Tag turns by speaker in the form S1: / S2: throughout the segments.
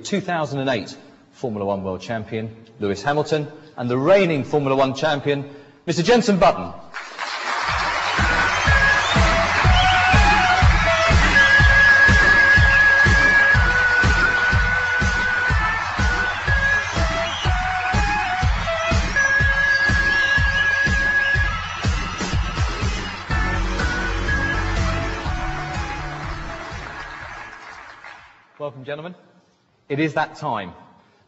S1: 2008 Formula One World Champion, Lewis Hamilton, and the reigning Formula One Champion, Mr. Jenson Button. Welcome, gentlemen. It is that time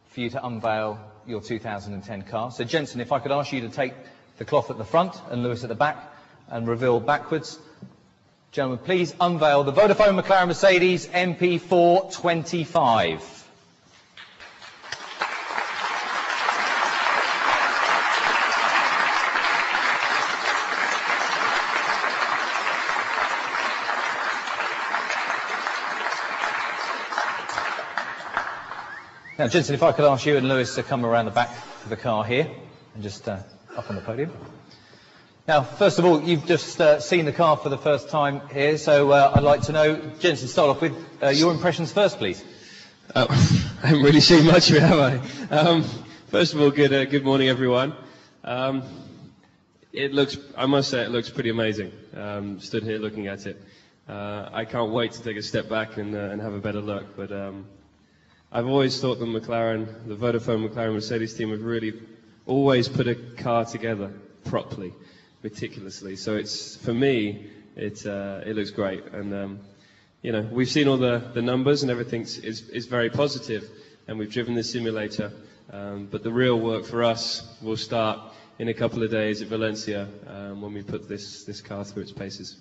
S1: for you to unveil your 2010 car. So, Jenson, if I could ask you to take the cloth at the front and Lewis at the back and reveal backwards. Gentlemen, please unveil the Vodafone McLaren Mercedes MP4-25. Now, Jenson, if I could ask you and Lewis to come around the back of the car here and just up on the podium. Now, first of all, you've just seen the car for the first time here, so I'd like to know, Jenson, start off with your impressions first, please.
S2: I haven't really seen much of it, have I? First of all, good morning, everyone. It looks, I must say, it looks pretty amazing. Stood here looking at it. I can't wait to take a step back and have a better look, but I've always thought the Vodafone McLaren Mercedes team have really always put a car together properly, meticulously. So it's, for me, it looks great. And you know, we've seen all the numbers and everything is very positive, and we've driven the simulator. But the real work for us will start in a couple of days at Valencia when we put this car through its paces.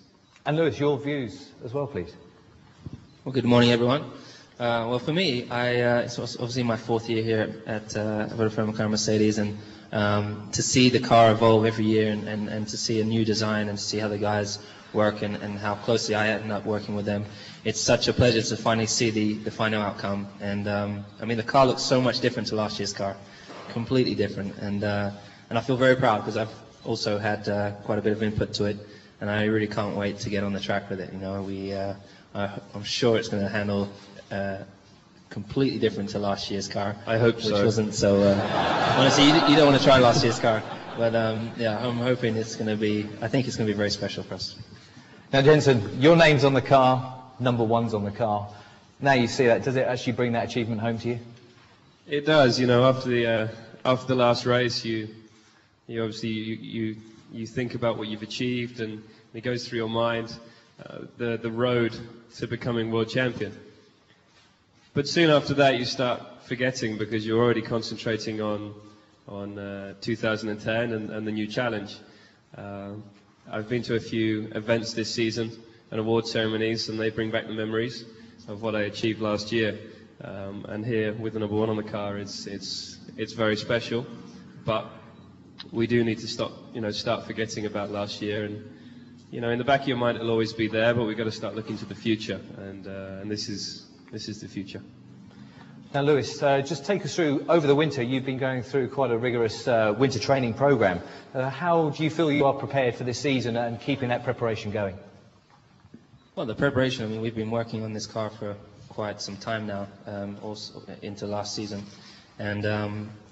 S1: And Lewis, your views as well, please.
S3: Well, good morning, everyone. Well, for me, it's obviously my fourth year here at Vodafone McLaren Mercedes, and to see the car evolve every year and to see a new design and to see how the guys work and how closely I end up working with them, it's such a pleasure to finally see the final outcome. And I mean, the car looks so much different to last year's car, completely different. And I feel very proud because I've also had quite a bit of input to it, and I really can't wait to get on the track with it. You know, I'm sure it's going to handle completely different to last year's car.
S2: I hope so.
S3: Which wasn't so. Honestly, you don't want to try last year's car, but yeah, I'm hoping it's going to be. I think it's going to be very special for us.
S1: Now, Jenson, your name's on the car, number one's on the car. Now you see that, does it actually bring that achievement home to you?
S2: It does. You know, after the last race, you obviously you think about what you've achieved, and it goes through your mind the road to becoming world champion. But soon after that, you start forgetting because you're already concentrating on 2010 and the new challenge. I've been to a few events this season and award ceremonies, and they bring back the memories of what I achieved last year. And here, with the number one on the car, it's very special. But we do need to start forgetting about last year. And you know, in the back of your mind, it'll always be there, but we've got to start looking to the future. And this is the future.
S1: Now, Lewis, just take us through, over the winter, you've been going through quite a rigorous winter training program. How do you feel you are prepared for this season and keeping that preparation going?
S3: Well, the preparation, I mean, we've been working on this car for quite some time now, also into last season. And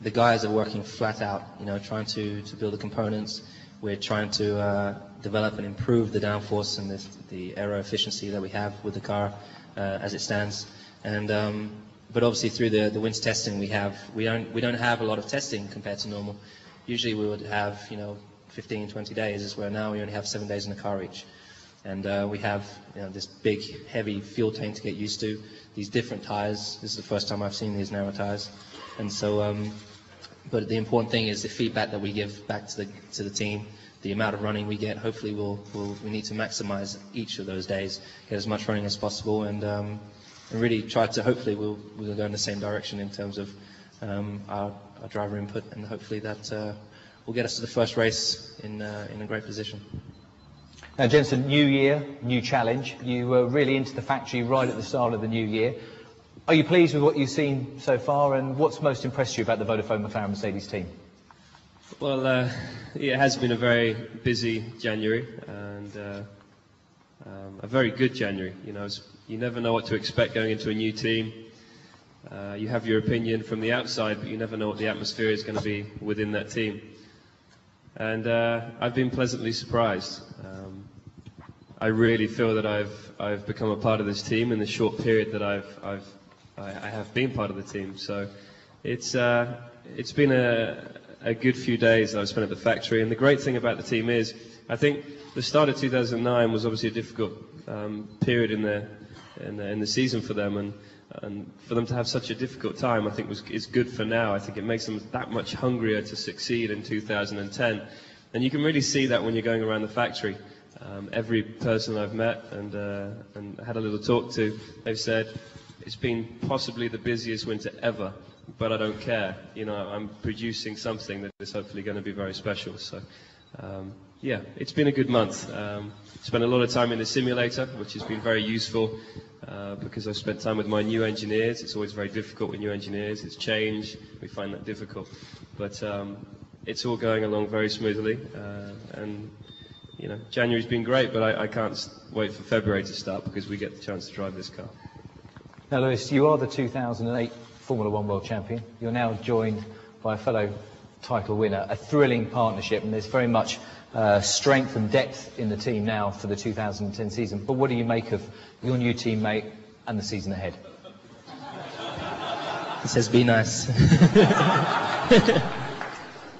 S3: the guys are working flat out, you know, trying to build the components. We're trying to develop and improve the downforce and the aero efficiency that we have with the car as it stands. And but obviously through the winter testing we don't have a lot of testing compared to normal. Usually we would have, you know, 15, 20 days, where now we only have 7 days in the car each. And we have, you know, this big heavy fuel tank to get used to, these different tires. This is the first time I've seen these narrow tires. And so but the important thing is the feedback that we give back to the team, the amount of running we get. Hopefully we need to maximize each of those days, get as much running as possible, and really try to, hopefully we'll go in the same direction in terms of our driver input, and hopefully that will get us to the first race in a great position.
S1: Now, Jenson, new year, new challenge. You were really into the factory right at the start of the new year. Are you pleased with what you've seen so far, and what's most impressed you about the Vodafone McLaren Mercedes team?
S2: Well, it has been a very busy January, and a very good January. You know, you never know what to expect going into a new team. You have your opinion from the outside, but you never know what the atmosphere is going to be within that team. And I've been pleasantly surprised. I really feel that I've become a part of this team in the short period that I have been part of the team. So it's been a good few days that I've spent at the factory. And the great thing about the team is, I think the start of 2009 was obviously a difficult period in the season for them, and for them to have such a difficult time, I think is good for now. I think it makes them that much hungrier to succeed in 2010, and you can really see that when you're going around the factory. Every person I've met and had a little talk to, they've said it's been possibly the busiest winter ever, but I don't care. You know, I'm producing something that is hopefully going to be very special. So. Yeah, it's been a good month. Spent a lot of time in the simulator, which has been very useful because I've spent time with my new engineers. It's always very difficult with new engineers. It's change. We find that difficult. But it's all going along very smoothly. And, you know, January's been great, but I can't wait for February to start because we get the chance to drive this car.
S1: Now, Lewis, you are the 2008 Formula One World Champion. You're now joined by a fellow title winner, a thrilling partnership, and there's very much strength and depth in the team now for the 2010 season. But what do you make of your new teammate and the season ahead?
S3: He says, be nice.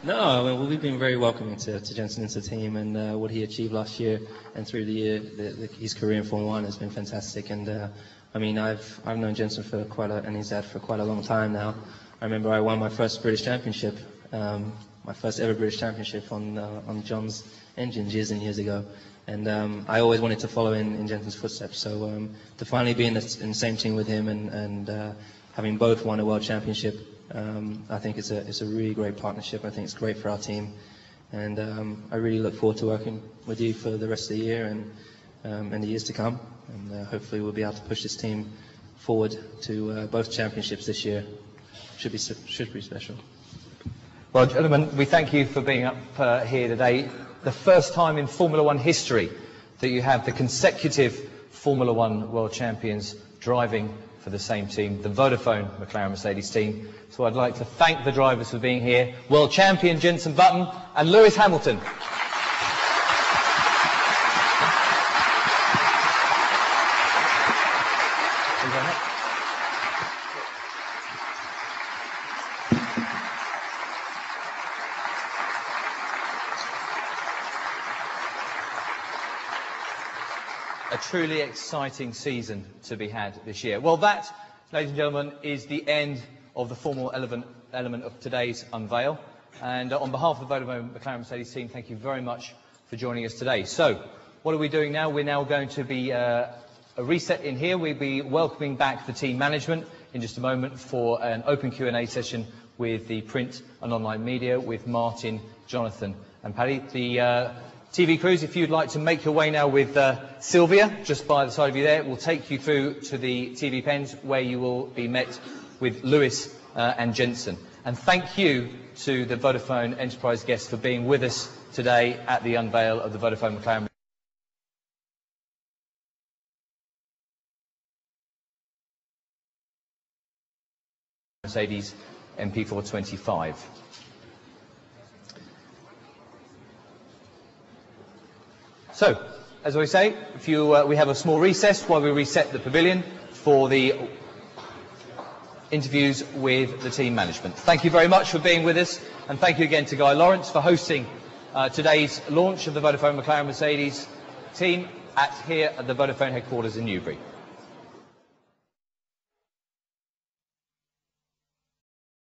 S3: No, I mean, we've been very welcoming to Jenson into the team, and what he achieved last year and through the year, his career in Formula One has been fantastic. And I mean, I've known Jenson for and his dad for quite a long time now. I remember I won my first British Championship. My first ever British Championship on John's engines years and years ago, and I always wanted to follow in Jenson's footsteps. So to finally be in the same team with him and having both won a World Championship, I think it's a really great partnership. I think it's great for our team, and I really look forward to working with you for the rest of the year and the years to come. And hopefully we'll be able to push this team forward to both championships this year. Should be special.
S1: Well, gentlemen, we thank you for being up here today. The first time in Formula One history that you have the consecutive Formula One World Champions driving for the same team, the Vodafone McLaren Mercedes team. So I'd like to thank the drivers for being here. World Champion Jenson Button and Lewis Hamilton. A truly exciting season to be had this year. Well, that, ladies and gentlemen, is the end of the formal element of today's unveil. And on behalf of the Vodafone McLaren Mercedes team, thank you very much for joining us today. So, what are we doing now? We're now going to be a reset in here. We'll be welcoming back the team management in just a moment for an open Q&A session with the print and online media, with Martin, Jonathan and Paddy. The TV crews, if you'd like to make your way now with Sylvia, just by the side of you there, will take you through to the TV pens where you will be met with Lewis and Jenson. And thank you to the Vodafone Enterprise guests for being with us today at the unveil of the Vodafone McLaren Mercedes MP4-25. So, as I say, we have a small recess while we reset the pavilion for the interviews with the team management. Thank you very much for being with us, and thank you again to Guy Lawrence for hosting today's launch of the Vodafone McLaren Mercedes team here at the Vodafone headquarters in Newbury.